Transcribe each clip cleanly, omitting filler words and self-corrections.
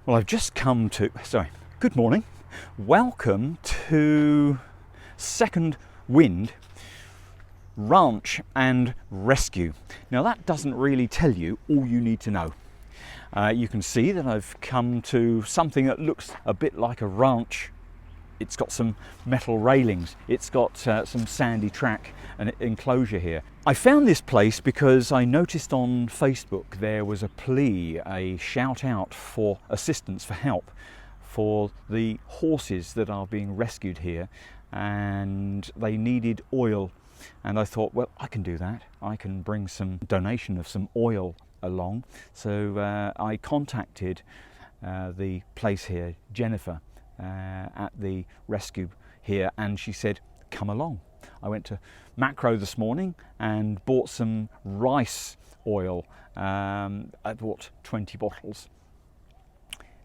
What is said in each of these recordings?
Well, I've just come to, good morning. Welcome to Second Wind Ranch and Rescue. Now that doesn't really tell you all you need to know. You can see that I've come to something that looks a bit like a ranch. It's got some metal railings, it's got some sandy track and enclosure here. I found this place because I noticed on Facebook there was a plea, a shout out for assistance, for help for the horses that are being rescued here, and they needed oil. And I thought, well, I can do that. I can bring some donation of some oil along. So I contacted the place here, Jennifer, at the rescue here, and she said, come along. I went to Macro this morning and bought some rice oil. I bought 20 bottles.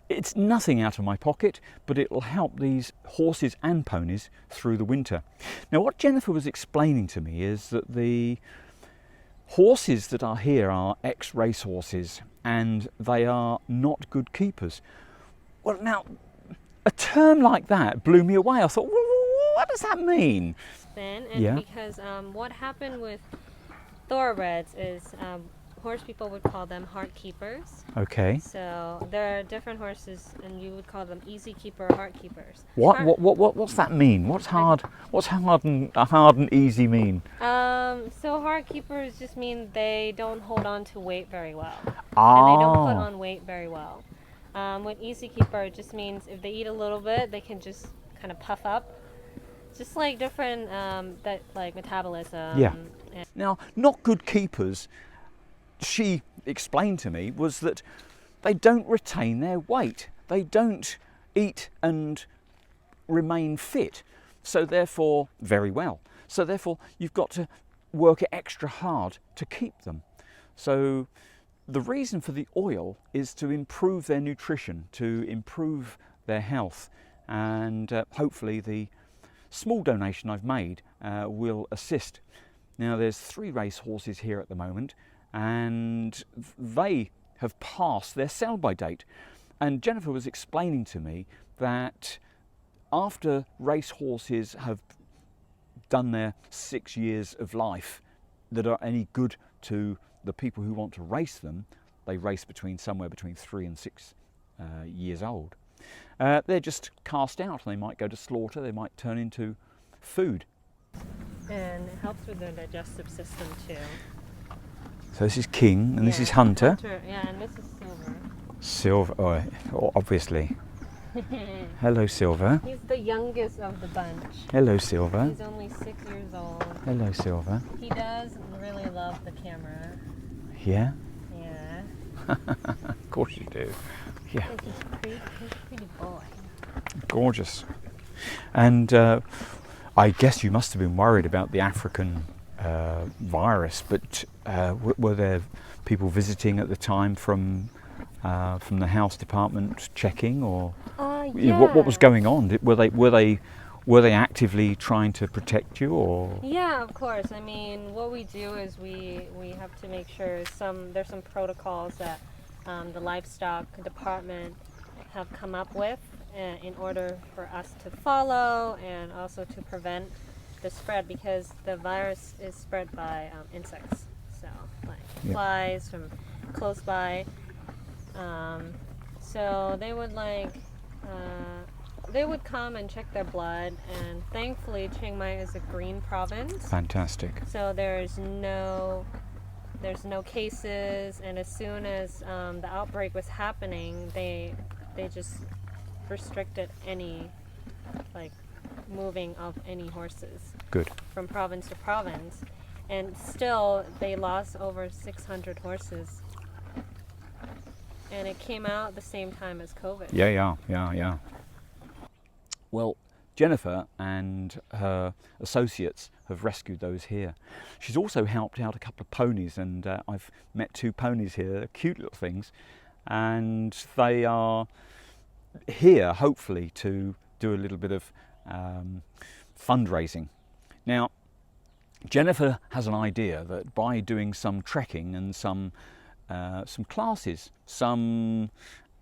It's nothing out of my pocket, but it will help these horses and ponies through the winter. Now, what Jennifer was explaining to me is that the horses that are here are ex-race horses and they are not good keepers. Well, now, a term like that blew me away. I thought, well, what does that mean? Because what happened with thoroughbreds is horse people would call them hard keepers. Okay. So there are different horses, and you would call them easy keeper or hard keepers. What's that mean? What's hard and easy mean? So hard keepers just mean they don't hold on to weight very well, and they don't put on weight very well. With easy keeper, it just means if they eat a little bit, they can just kind of puff up. Just like different, like metabolism. Yeah. Now, not good keepers, she explained to me, was that they don't retain their weight. They don't eat and remain fit. So therefore, very well. So therefore, you've got to work extra hard to keep them. So the reason for the oil is to improve their nutrition, to improve their health, and hopefully the small donation I've made will assist. Now, there's 3 race horses here at the moment, and they have passed their sell-by date. And Jennifer was explaining to me that after race horses have done their 6 years of life that are any good to the people who want to race them, they race somewhere between 3 and 6 years old. They're just cast out. They might go to slaughter, they might turn into food. And it helps with their digestive system too. So this is King, and this is Hunter. Yeah, and this is Silver, obviously. Hello, Silver. He's the youngest of the bunch. Hello, Silver. He's only 6 years old. Hello, Silver. He does really love the camera. Yeah? Yeah. Of course you do. Yeah. He's a pretty boy. Gorgeous. And I guess you must have been worried about the African virus, but were there people visiting at the time from the house department checking, or yeah. What was going on? Were they actively trying to protect you, or? Yeah, of course. I mean, what we do is we have to make sure there's some protocols that the livestock department have come up with in order for us to follow, and also to prevent the spread, because the virus is spread by insects, so like flies from close by. So they would come and check their blood, and thankfully Chiang Mai is a green province. Fantastic. So there's no cases, and as soon as the outbreak was happening, they just restricted any moving of any horses. Good. From province to province, and still they lost over 600 horses. And it came out the same time as COVID. Yeah. Well, Jennifer and her associates have rescued those here. She's also helped out a couple of ponies, and I've met 2 ponies here. They're cute little things, and they are here hopefully to do a little bit of fundraising. Now, Jennifer has an idea that by doing some trekking and some classes, some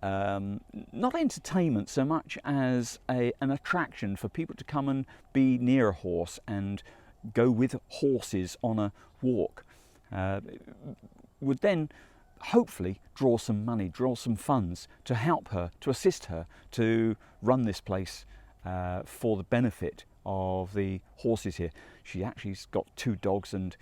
not entertainment so much as an attraction for people to come and be near a horse and go with horses on a walk. Would then hopefully draw some money, draw some funds to help her, to assist her to run this place for the benefit of the horses here. She actually's got 2 dogs and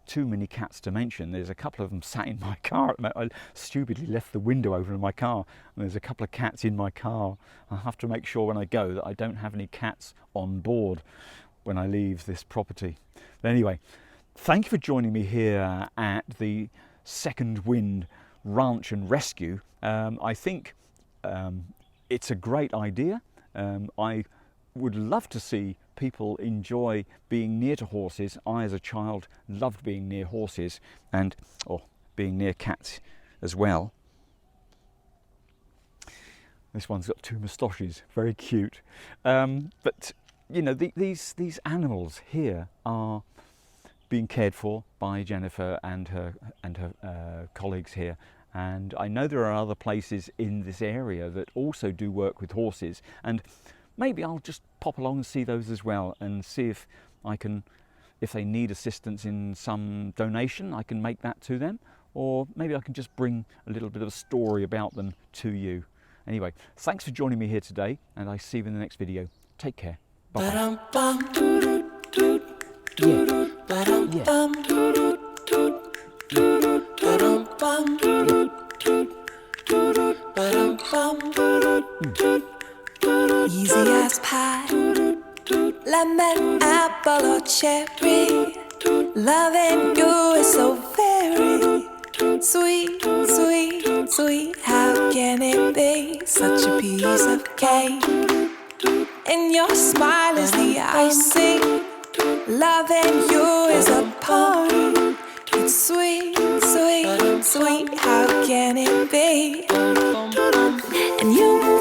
2 mini cats to mention. There's a couple of them sat in my car. I stupidly left the window open in my car, and there's a couple of cats in my car. I have to make sure when I go that I don't have any cats on board when I leave this property. But anyway, thank you for joining me here at the Second Wind Ranch and Rescue. I think it's a great idea. I would love to see people enjoy being near to horses. I, as a child, loved being near horses and being near cats as well. This one's got 2 moustaches, very cute. But you know, these animals here are being cared for by Jennifer and her colleagues here. And I know there are other places in this area that also do work with horses, and maybe I'll just pop along and see those as well and see if I can, if they need assistance in some donation, I can make that to them, or maybe I can just bring a little bit of a story about them to you. Anyway, thanks for joining me here today, and I see you in the next video. Take care. Bye bye. Easy as pie, lemon, apple or cherry. Loving you is so very sweet, sweet, sweet. How can it be such a piece of cake? And your smile is the icing. Loving you is a party. It's sweet, sweet, sweet. How can it be? And you